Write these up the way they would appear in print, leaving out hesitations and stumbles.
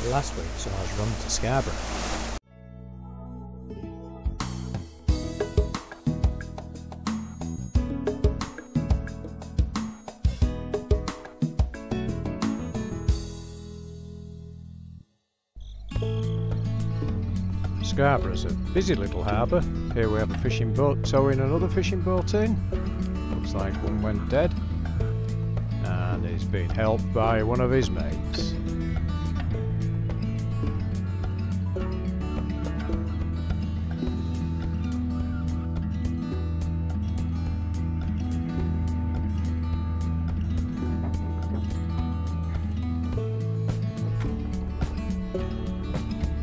Last week saw us run to Scarborough. Scarborough's a busy little harbour. Here we have a fishing boat towing another fishing boat in. Looks like one went dead. And he's been helped by one of his mates.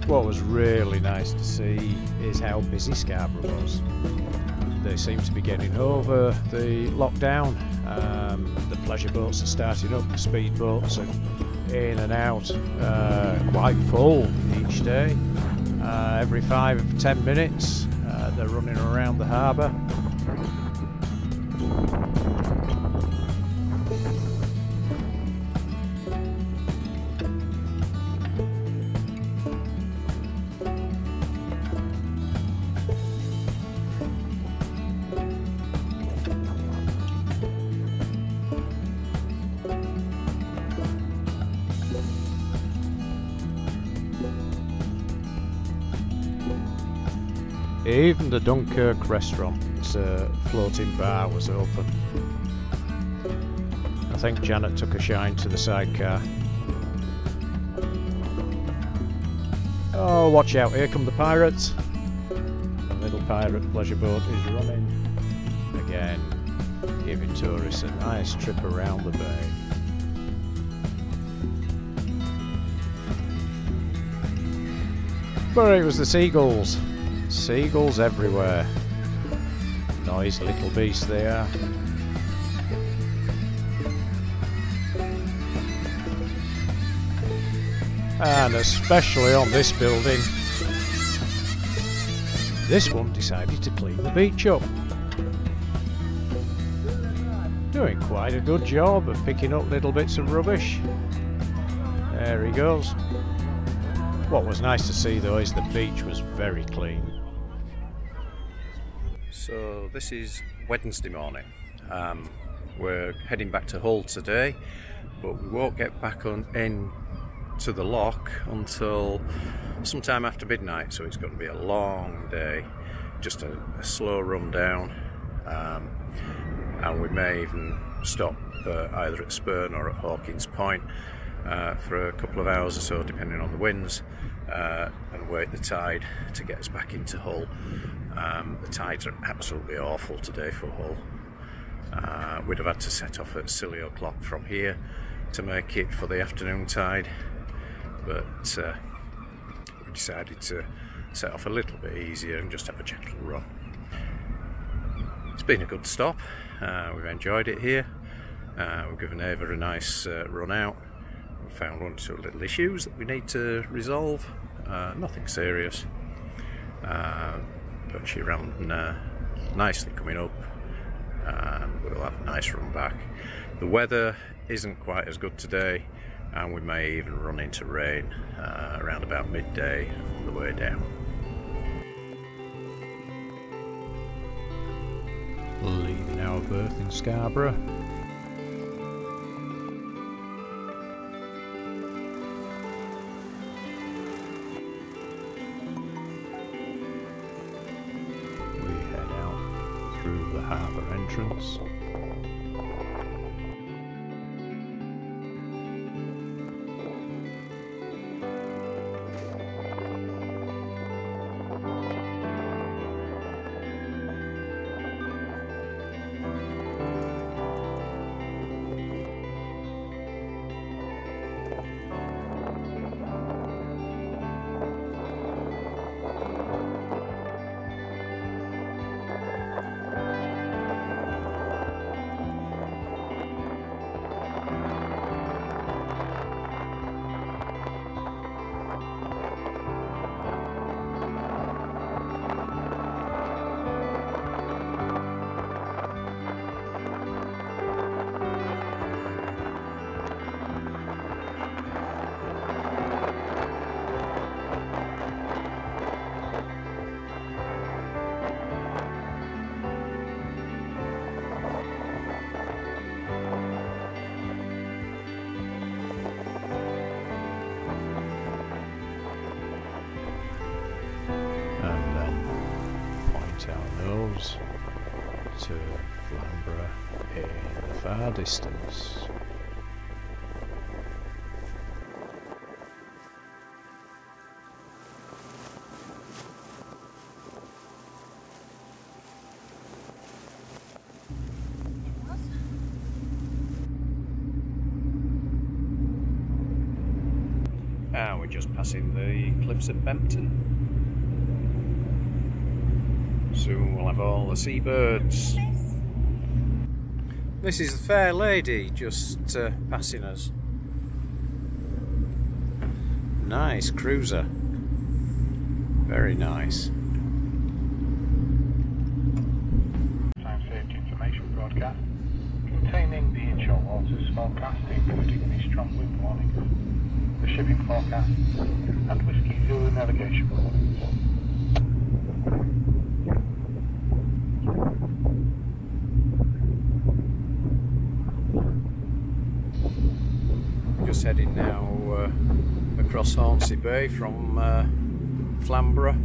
What was really nice to see is how busy Scarborough was. They seem to be getting over the lockdown. The pleasure boats are starting up, the speed boats are in and out, quite full each day. Every 5-10 minutes they're running around the harbour. Even the Dunkirk restaurant floating bar was open. I think Janet took a shine to the sidecar. Oh, watch out, here come the pirates. The little pirate pleasure boat is running again, giving tourists a nice trip around the bay. But it was the seagulls. Seagulls everywhere. Noisy little beasts they are. And especially on this building. This one decided to clean the beach up. Doing quite a good job of picking up little bits of rubbish. There he goes. What was nice to see though is the beach was very clean. So this is Wednesday morning. We're heading back to Hull today, but we won't get back in to the lock until sometime after midnight, so it's going to be a long day, just a slow run down, and we may even stop either at Spurn or at Hawkins Point for a couple of hours or so, depending on the winds, and wait the tide to get us back into Hull. The tides are absolutely awful today for Hull. We'd have had to set off at silly o'clock from here to make it for the afternoon tide, but we decided to set off a little bit easier and just have a gentle run. It's been a good stop. We've enjoyed it here. We've given Ava a nice run out. We found one or two little issues that we need to resolve. Nothing serious. But she ran nicely coming up, and we'll have a nice run back. The weather isn't quite as good today, and we may even run into rain around about midday on the way down. Leaving our berth in Scarborough. Through the harbour entrance. point our nose to Flamborough in the far distance. Ah, we're just passing the cliffs at Bempton. Soon we'll have all the seabirds. This is the fair lady just passing us. Nice cruiser. Very nice. Time safety information broadcast containing the inshore waters forecast, including the strong wind warning, the shipping forecast, and Whiskey Zulu navigation warnings. Just heading now across Hornsey Bay from Flamborough.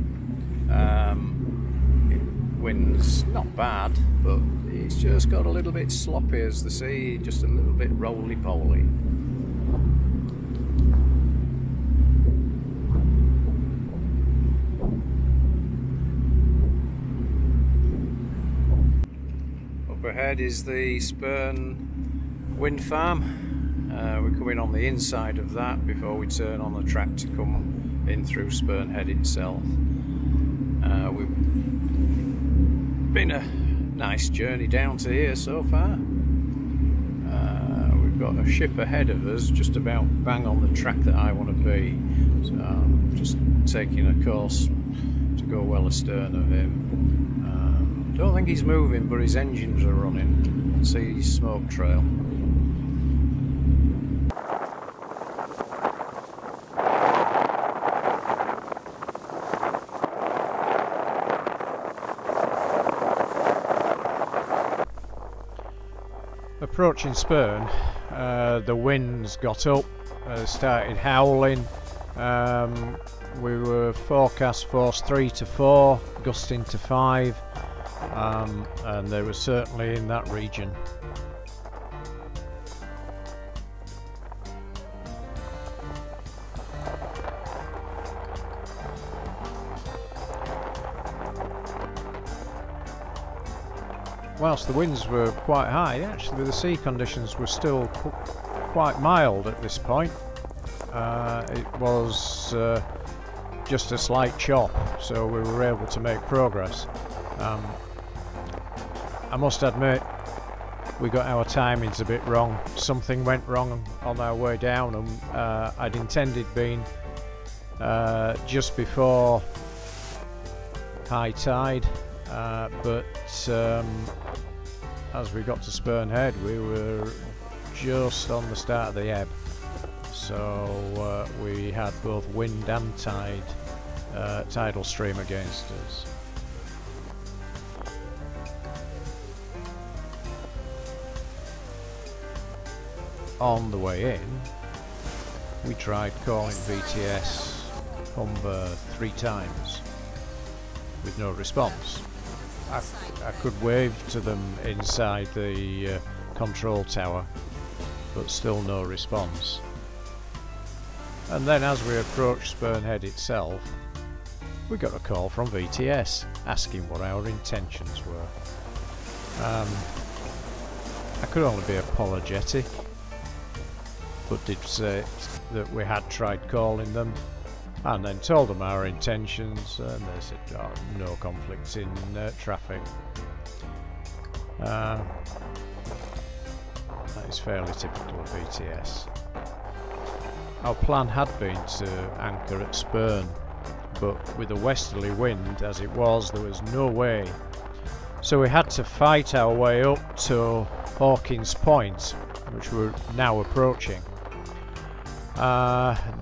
Wind's not bad, but it's just got a little bit sloppy as the sea, just a little bit roly-poly. Up ahead is the Spurn wind farm. We're coming on the inside of that before we turn on the track to come in through Spurn Head itself. We've been a nice journey down to here so far. We've got a ship ahead of us, just about bang on the track that I want to be. So I'm just taking a course to go well astern of him. Don't think he's moving, but his engines are running. See his smoke trail. Approaching Spurn, the winds got up, started howling. We were forecast force 3 to 4, gusting to 5, and they were certainly in that region. Whilst the winds were quite high, actually the sea conditions were still quite mild at this point. It was just a slight chop, so we were able to make progress. I must admit, we got our timings a bit wrong. Something went wrong on our way down, and I'd intended being just before high tide, but as we got to Spurn Head, we were just on the start of the ebb, so we had both wind and tidal stream against us. On the way in, we tried calling VTS Humber 3 times with no response. I could wave to them inside the control tower, but still no response. And then as we approached Spurn Head itself, we got a call from VTS asking what our intentions were. I could only be apologetic, but did say that we had tried calling them, and then told them our intentions, and they said, oh, no conflicts in traffic. That is fairly typical of VTS. Our plan had been to anchor at Spurn, but with a westerly wind as it was, there was no way. So we had to fight our way up to Hawkins Point, which we're now approaching.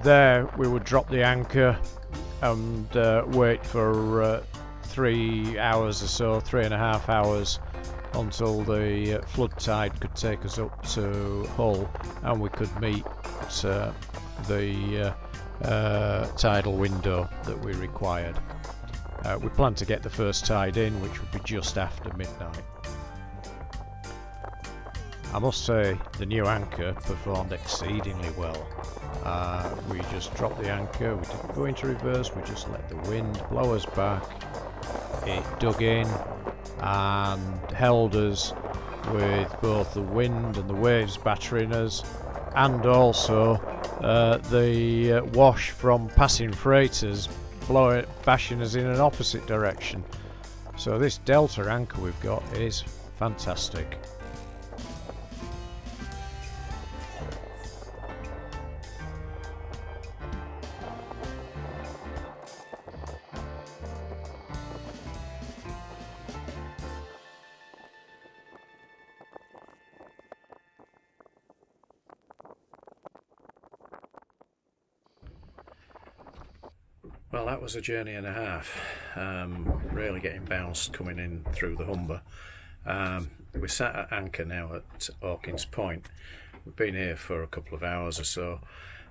There we would drop the anchor and wait for 3 hours or so, 3.5 hours, until the flood tide could take us up to Hull and we could meet the tidal window that we required. We plan to get the first tide in, which would be just after midnight. I must say the new anchor performed exceedingly well. We just dropped the anchor, we didn't go into reverse, we just let the wind blow us back. It dug in and held us with both the wind and the waves battering us, and also the wash from passing freighters bashing us in an opposite direction. So this delta anchor we've got is fantastic. Well, that was a journey and a half, really getting bounced coming in through the Humber. We're sat at anchor now at Hawkins Point. We've been here for a couple of hours or so.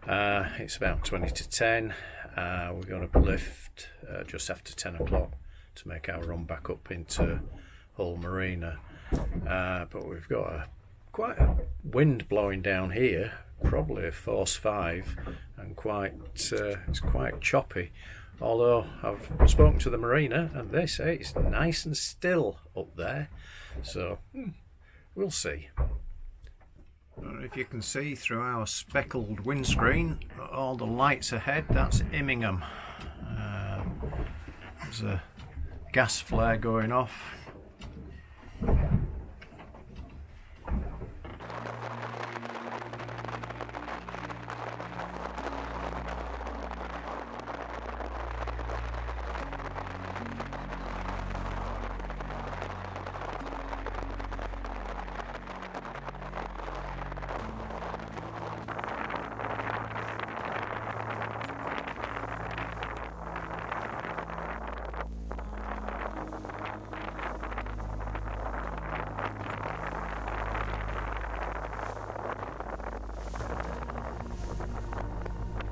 It's about 20 to 10. We're going to lift just after 10 o'clock to make our run back up into Hull Marina. But we've got quite a wind blowing down here, probably a force 5, and it's quite choppy. Although I've spoken to the marina and they say it's nice and still up there, so we'll see. I don't know if you can see through our speckled windscreen, all the lights ahead, that's Immingham. There's a gas flare going off.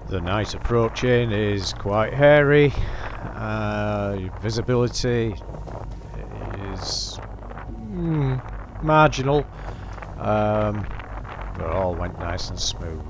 The night approaching is quite hairy. Visibility is marginal, but all went nice and smooth.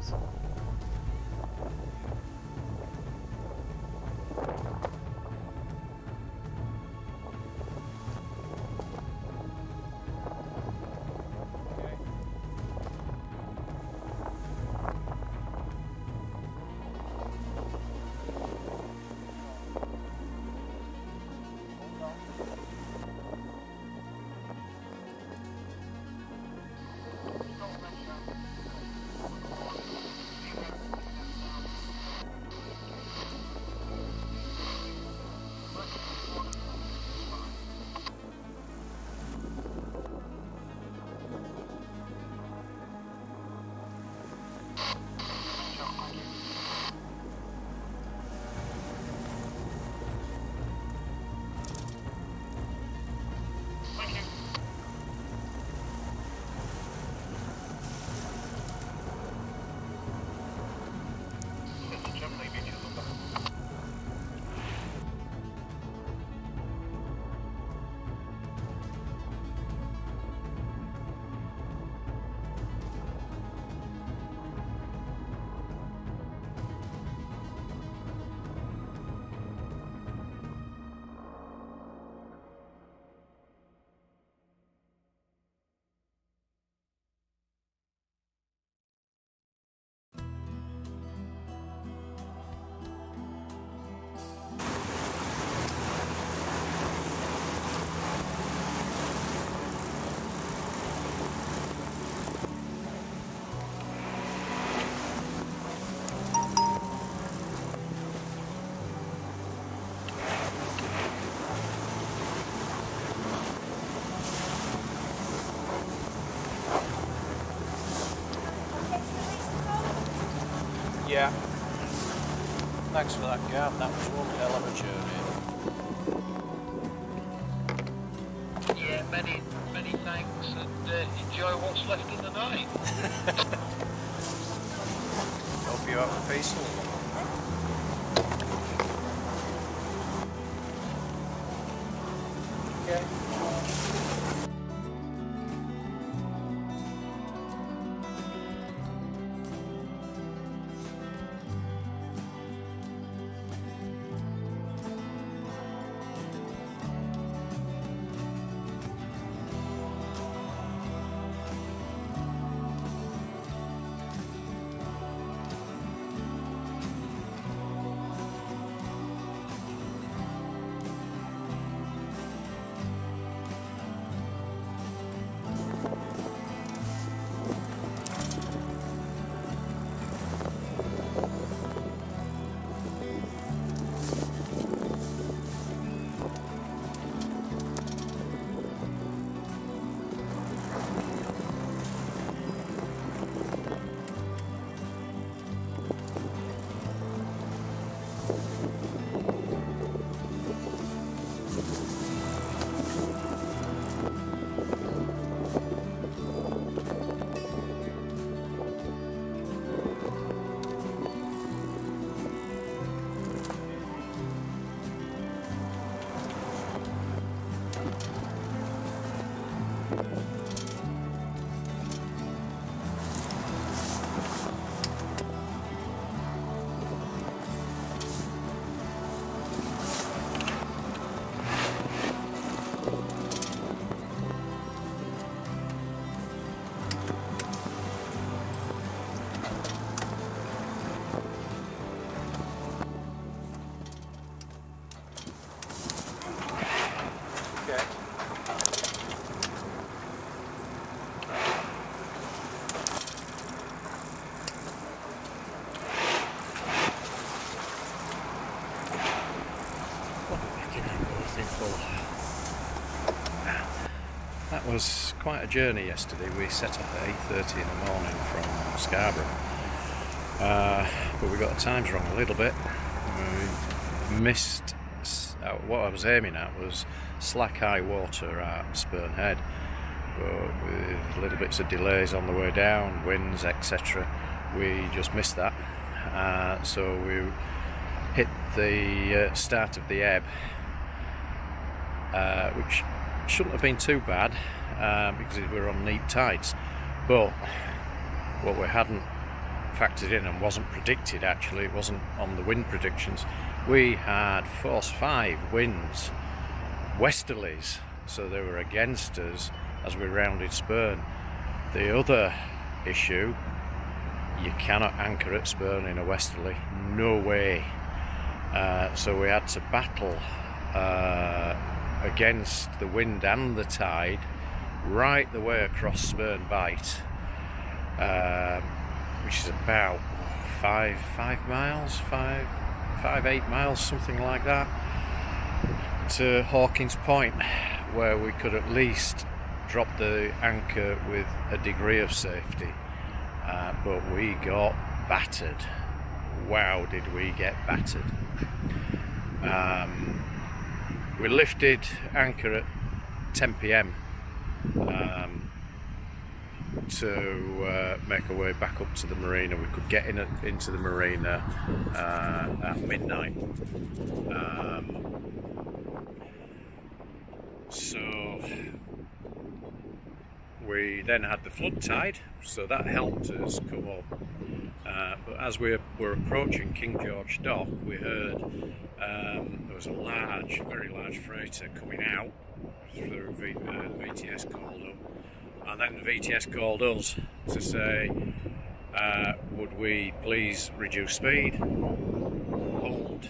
Yeah. Thanks for that, Gav. That was one hell of a journey. Yeah, many thanks, and enjoy what's left in the night. Hope you have a peaceful one. was quite a journey yesterday. We set off at 8:30 in the morning from Scarborough, but we got the times wrong a little bit. We missed, what I was aiming at was slack high water at Spurn Head, but with little bits of delays on the way down, winds, etc., we just missed that. So we hit the start of the ebb, which shouldn't have been too bad because we were on neat tides, but what we hadn't factored in and wasn't predicted, actually, it wasn't on the wind predictions, we had force 5 winds, westerlies, so they were against us as we rounded Spurn. The other issue, you cannot anchor at Spurn in a westerly, no way. So we had to battle against the wind and the tide right the way across Spurn Bight, which is about 8 miles, something like that, to Hawkins Point, where we could at least drop the anchor with a degree of safety. But we got battered. Wow, did we get battered. We lifted anchor at 10 p.m. To make our way back up to the marina. We could get into the marina at midnight. So we then had the flood tide, so that helped us come up. But as we were approaching King George Dock, we heard there was a very large freighter coming out through VTS called up, and then the VTS called us to say, would we please reduce speed, hold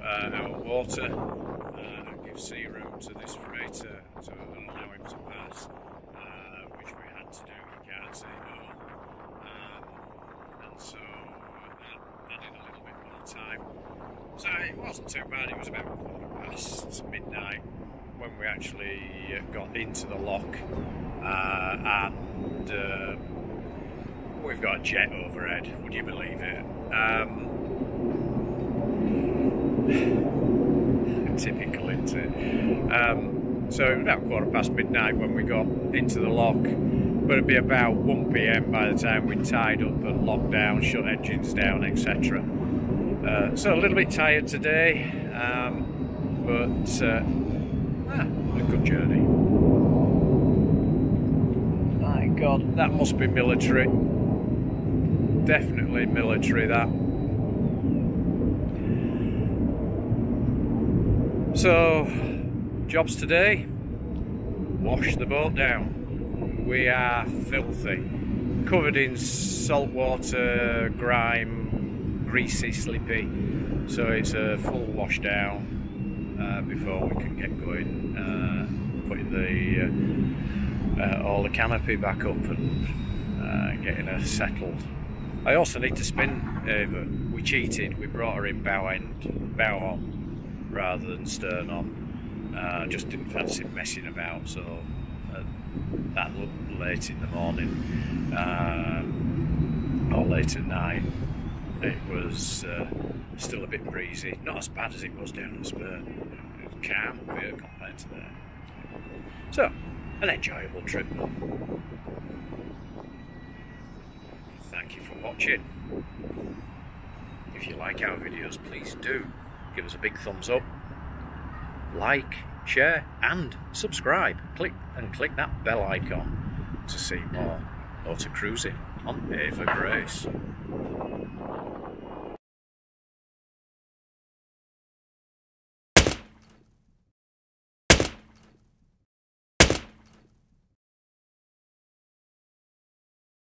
our water, and give sea room to this freighter to allow him to pass, which we had to do. You can't say no. And so that added a little bit more time. So it wasn't too bad. It was about 1:15 midnight when we actually got into the lock, and we've got a jet overhead, would you believe it? Typical, isn't it? So it was about 1:15 midnight when we got into the lock, but it'd be about 1 p.m. by the time we tied up and locked down, shut engines down, etc. So a little bit tired today, but a good journey. My God, that must be military. Definitely military, that. So, jobs today, wash the boat down. We are filthy, covered in salt water, grime, greasy, slippy, so it's a full wash down before we can get going, putting all the canopy back up and getting her settled. I also need to spin Ava. We cheated, we brought her in bow on rather than stern on. Just didn't fancy messing about, so that looked late in the morning or late at night. It was still a bit breezy, not as bad as it was down at Spurn. It was calm up here compared to there. So, an enjoyable trip. Thank you for watching. If you like our videos, please do give us a big thumbs up, like, share and subscribe. Click that bell icon to see more auto cruising on Ava Grace.